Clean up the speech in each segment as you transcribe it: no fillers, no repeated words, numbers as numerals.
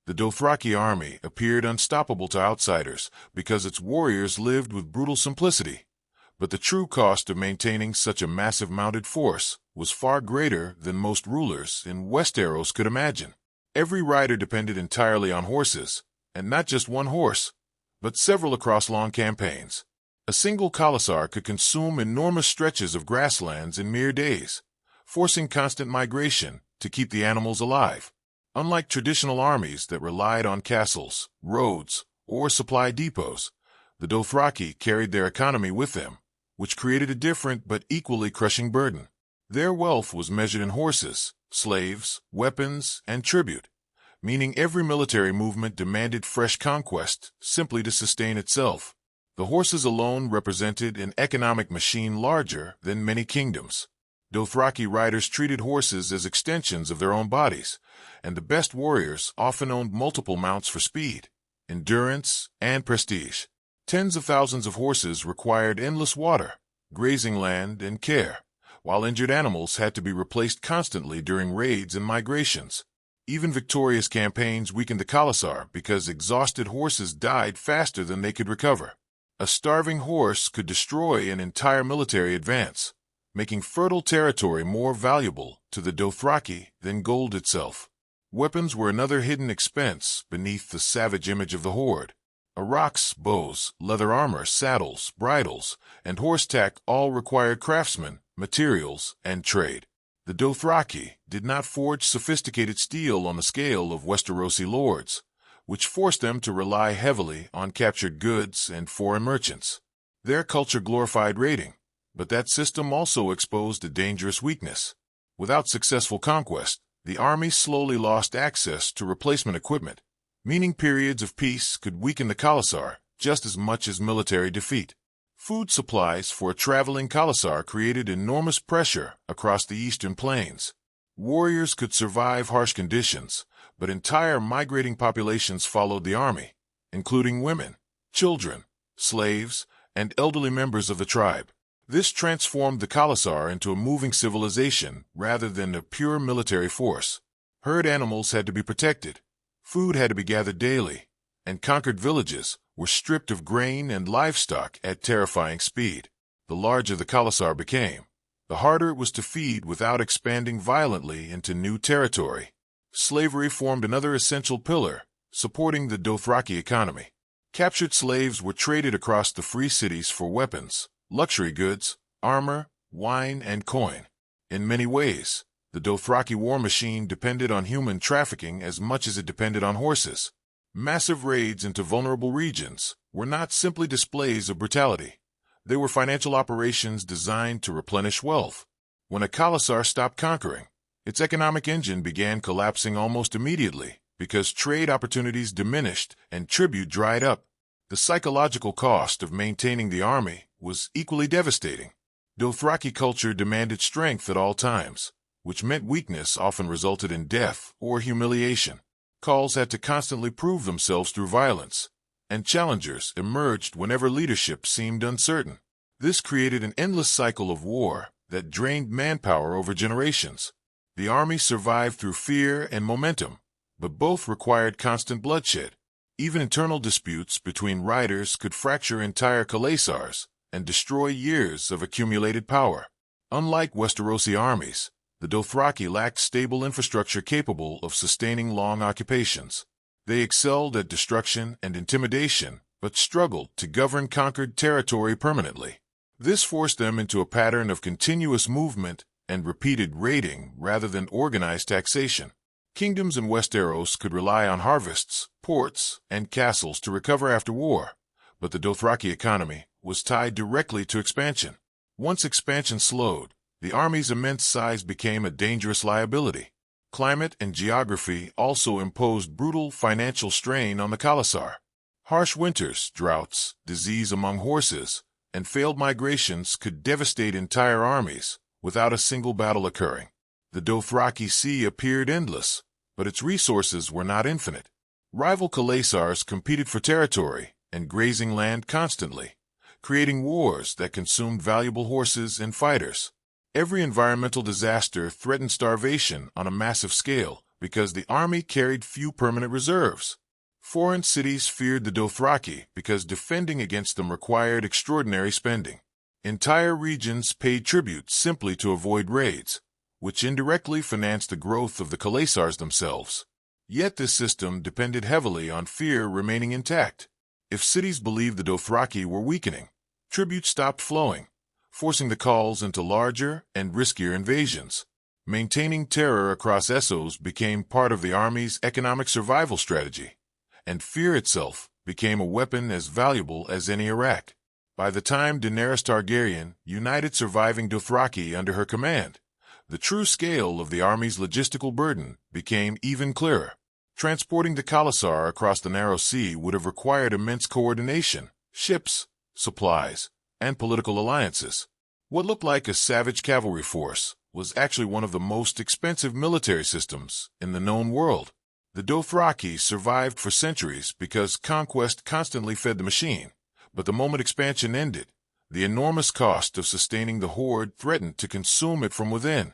The Dothraki army appeared unstoppable to outsiders because its warriors lived with brutal simplicity. But the true cost of maintaining such a massive mounted force was far greater than most rulers in Westeros could imagine. Every rider depended entirely on horses, and not just one horse, but several across long campaigns. A single khalasar could consume enormous stretches of grasslands in mere days, forcing constant migration to keep the animals alive. Unlike traditional armies that relied on castles, roads, or supply depots, the Dothraki carried their economy with them, which created a different but equally crushing burden. Their wealth was measured in horses, slaves, weapons, and tribute, meaning every military movement demanded fresh conquest simply to sustain itself. The horses alone represented an economic machine larger than many kingdoms. Dothraki riders treated horses as extensions of their own bodies, and the best warriors often owned multiple mounts for speed, endurance, and prestige. Tens of thousands of horses required endless water, grazing land, and care, while injured animals had to be replaced constantly during raids and migrations. Even victorious campaigns weakened the khalasar because exhausted horses died faster than they could recover. A starving horse could destroy an entire military advance, making fertile territory more valuable to the Dothraki than gold itself. Weapons were another hidden expense beneath the savage image of the horde. Araks, bows, leather armor, saddles, bridles, and horse tack all required craftsmen, materials, and trade. The Dothraki did not forge sophisticated steel on the scale of Westerosi lords, which forced them to rely heavily on captured goods and foreign merchants. Their culture glorified raiding, but that system also exposed a dangerous weakness. Without successful conquest, the army slowly lost access to replacement equipment, meaning periods of peace could weaken the khalasar just as much as military defeat. Food supplies for a traveling khalasar created enormous pressure across the eastern plains. Warriors could survive harsh conditions, but entire migrating populations followed the army, including women, children, slaves, and elderly members of the tribe. This transformed the khalasar into a moving civilization rather than a pure military force. Herd animals had to be protected, food had to be gathered daily, and conquered villages were stripped of grain and livestock at terrifying speed. The larger the khalasar became, the harder it was to feed without expanding violently into new territory. Slavery formed another essential pillar, supporting the Dothraki economy. Captured slaves were traded across the free cities for weapons, luxury goods, armor, wine, and coin. In many ways, the Dothraki war machine depended on human trafficking as much as it depended on horses. Massive raids into vulnerable regions were not simply displays of brutality. They were financial operations designed to replenish wealth. When a khalasar stopped conquering, its economic engine began collapsing almost immediately because trade opportunities diminished and tribute dried up. The psychological cost of maintaining the army was equally devastating. Dothraki culture demanded strength at all times, which meant weakness often resulted in death or humiliation. Khals had to constantly prove themselves through violence, and challengers emerged whenever leadership seemed uncertain. This created an endless cycle of war that drained manpower over generations. The army survived through fear and momentum, but both required constant bloodshed. Even internal disputes between riders could fracture entire khalasars and destroy years of accumulated power. Unlike Westerosi armies, the Dothraki lacked stable infrastructure capable of sustaining long occupations. They excelled at destruction and intimidation, but struggled to govern conquered territory permanently. This forced them into a pattern of continuous movement and repeated raiding rather than organized taxation. Kingdoms in Westeros could rely on harvests, ports, and castles to recover after war, but the Dothraki economy was tied directly to expansion. Once expansion slowed, the army's immense size became a dangerous liability. Climate and geography also imposed brutal financial strain on the khalasar. Harsh winters, droughts, disease among horses, and failed migrations could devastate entire armies without a single battle occurring. The Dothraki Sea appeared endless, but its resources were not infinite. Rival khalasars competed for territory and grazing land constantly, creating wars that consumed valuable horses and fighters. Every environmental disaster threatened starvation on a massive scale because the army carried few permanent reserves. Foreign cities feared the Dothraki because defending against them required extraordinary spending. Entire regions paid tribute simply to avoid raids, which indirectly financed the growth of the Khalasars themselves. Yet this system depended heavily on fear remaining intact. If cities believed the Dothraki were weakening, tribute stopped flowing, forcing the Khals into larger and riskier invasions. Maintaining terror across Essos became part of the army's economic survival strategy, and fear itself became a weapon as valuable as any Iraq. By the time Daenerys Targaryen united surviving Dothraki under her command, the true scale of the army's logistical burden became even clearer. Transporting the Khalasar across the narrow sea would have required immense coordination, ships, supplies, and political alliances. What looked like a savage cavalry force was actually one of the most expensive military systems in the known world. The Dothraki survived for centuries because conquest constantly fed the machine, but the moment expansion ended, the enormous cost of sustaining the horde threatened to consume it from within.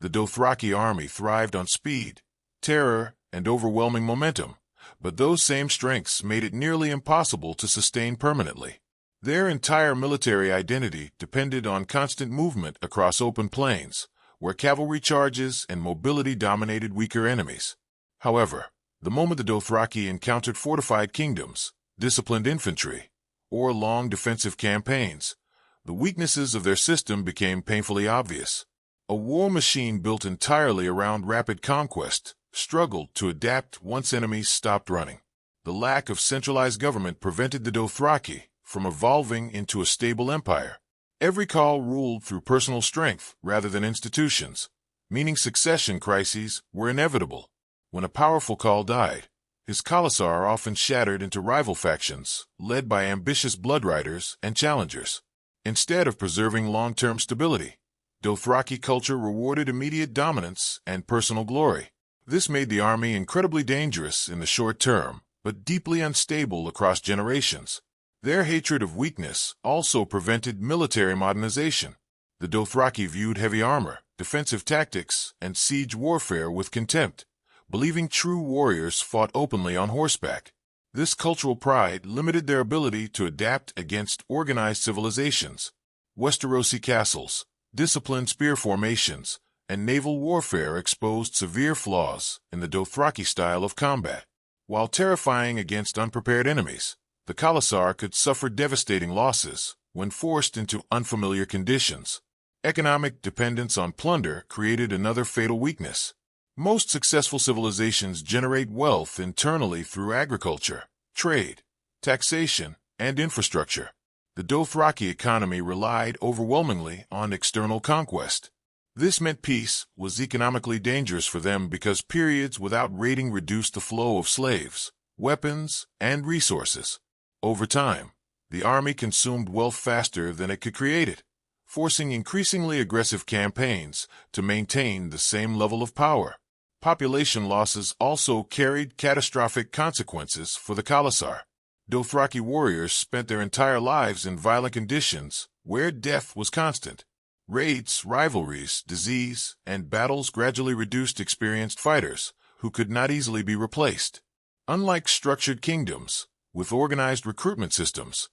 The Dothraki army thrived on speed, terror, and overwhelming momentum, but those same strengths made it nearly impossible to sustain permanently. Their entire military identity depended on constant movement across open plains, where cavalry charges and mobility dominated weaker enemies. However, the moment the Dothraki encountered fortified kingdoms, disciplined infantry, or long defensive campaigns, the weaknesses of their system became painfully obvious. A war machine built entirely around rapid conquest struggled to adapt once enemies stopped running. The lack of centralized government prevented the Dothraki from evolving into a stable empire. Every Khal ruled through personal strength rather than institutions, meaning succession crises were inevitable. When a powerful Khal died, his Khalasar often shattered into rival factions, led by ambitious bloodriders and challengers. Instead of preserving long-term stability, Dothraki culture rewarded immediate dominance and personal glory. This made the army incredibly dangerous in the short term, but deeply unstable across generations. Their hatred of weakness also prevented military modernization. The Dothraki viewed heavy armor, defensive tactics, and siege warfare with contempt, believing true warriors fought openly on horseback. This cultural pride limited their ability to adapt against organized civilizations. Westerosi castles, disciplined spear formations, and naval warfare exposed severe flaws in the Dothraki style of combat. While terrifying against unprepared enemies, the Khalasar could suffer devastating losses when forced into unfamiliar conditions. Economic dependence on plunder created another fatal weakness. Most successful civilizations generate wealth internally through agriculture, trade, taxation, and infrastructure. The Dothraki economy relied overwhelmingly on external conquest. This meant peace was economically dangerous for them because periods without raiding reduced the flow of slaves, weapons, and resources. Over time, the army consumed wealth faster than it could create it, forcing increasingly aggressive campaigns to maintain the same level of power. Population losses also carried catastrophic consequences for the Khalasar. Dothraki warriors spent their entire lives in violent conditions where death was constant. Raids, rivalries, disease, and battles gradually reduced experienced fighters, who could not easily be replaced. Unlike structured kingdoms, with organized recruitment systems,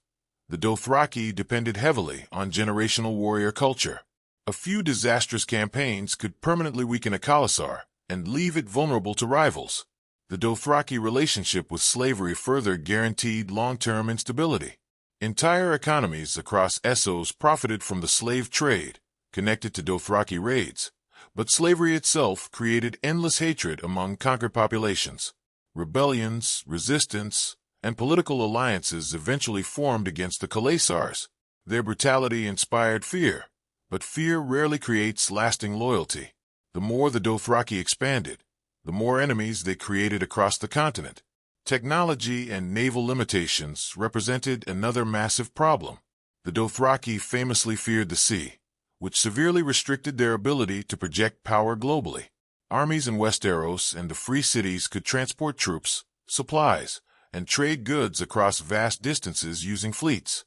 the Dothraki depended heavily on generational warrior culture. A few disastrous campaigns could permanently weaken a Khalasar and leave it vulnerable to rivals. The Dothraki relationship with slavery further guaranteed long-term instability. Entire economies across Essos profited from the slave trade, connected to Dothraki raids, but slavery itself created endless hatred among conquered populations. Rebellions, resistance, and political alliances eventually formed against the Khalasars. Their brutality inspired fear, but fear rarely creates lasting loyalty. The more the Dothraki expanded, the more enemies they created across the continent. Technology and naval limitations represented another massive problem. The Dothraki famously feared the sea, which severely restricted their ability to project power globally. Armies in Westeros and the Free Cities could transport troops, supplies, and trade goods across vast distances using fleets,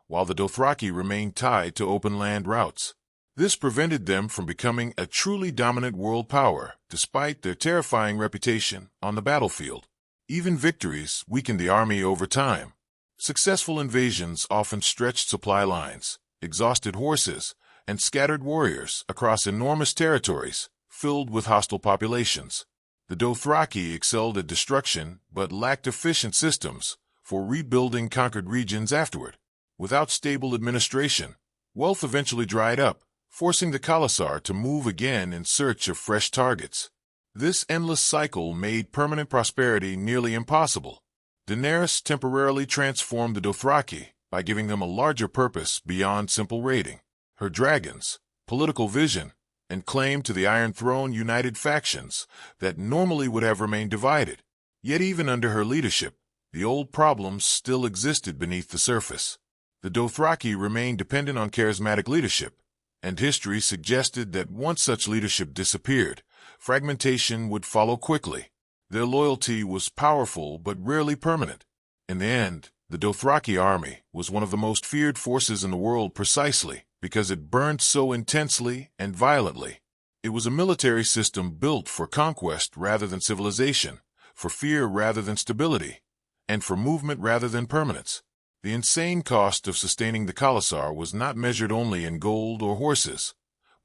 while the Dothraki remained tied to open land routes. This prevented them from becoming a truly dominant world power, despite their terrifying reputation on the battlefield. Even victories weakened the army over time. Successful invasions often stretched supply lines, exhausted horses, and scattered warriors across enormous territories filled with hostile populations. The Dothraki excelled at destruction but lacked efficient systems for rebuilding conquered regions afterward. Without stable administration, wealth eventually dried up, forcing the Khalasar to move again in search of fresh targets. This endless cycle made permanent prosperity nearly impossible. Daenerys temporarily transformed the Dothraki by giving them a larger purpose beyond simple raiding. Her dragons, political vision, and claim to the Iron Throne united factions that normally would have remained divided. Yet even under her leadership, the old problems still existed beneath the surface. The Dothraki remained dependent on charismatic leadership, and history suggested that once such leadership disappeared, fragmentation would follow quickly. Their loyalty was powerful but rarely permanent. In the end, the Dothraki army was one of the most feared forces in the world precisely because it burned so intensely and violently. It was a military system built for conquest rather than civilization, for fear rather than stability, and for movement rather than permanence. The insane cost of sustaining the Khalasar was not measured only in gold or horses,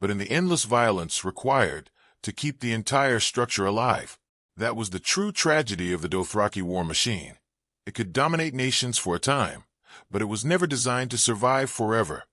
but in the endless violence required to keep the entire structure alive. That was the true tragedy of the Dothraki war machine. It could dominate nations for a time, but it was never designed to survive forever.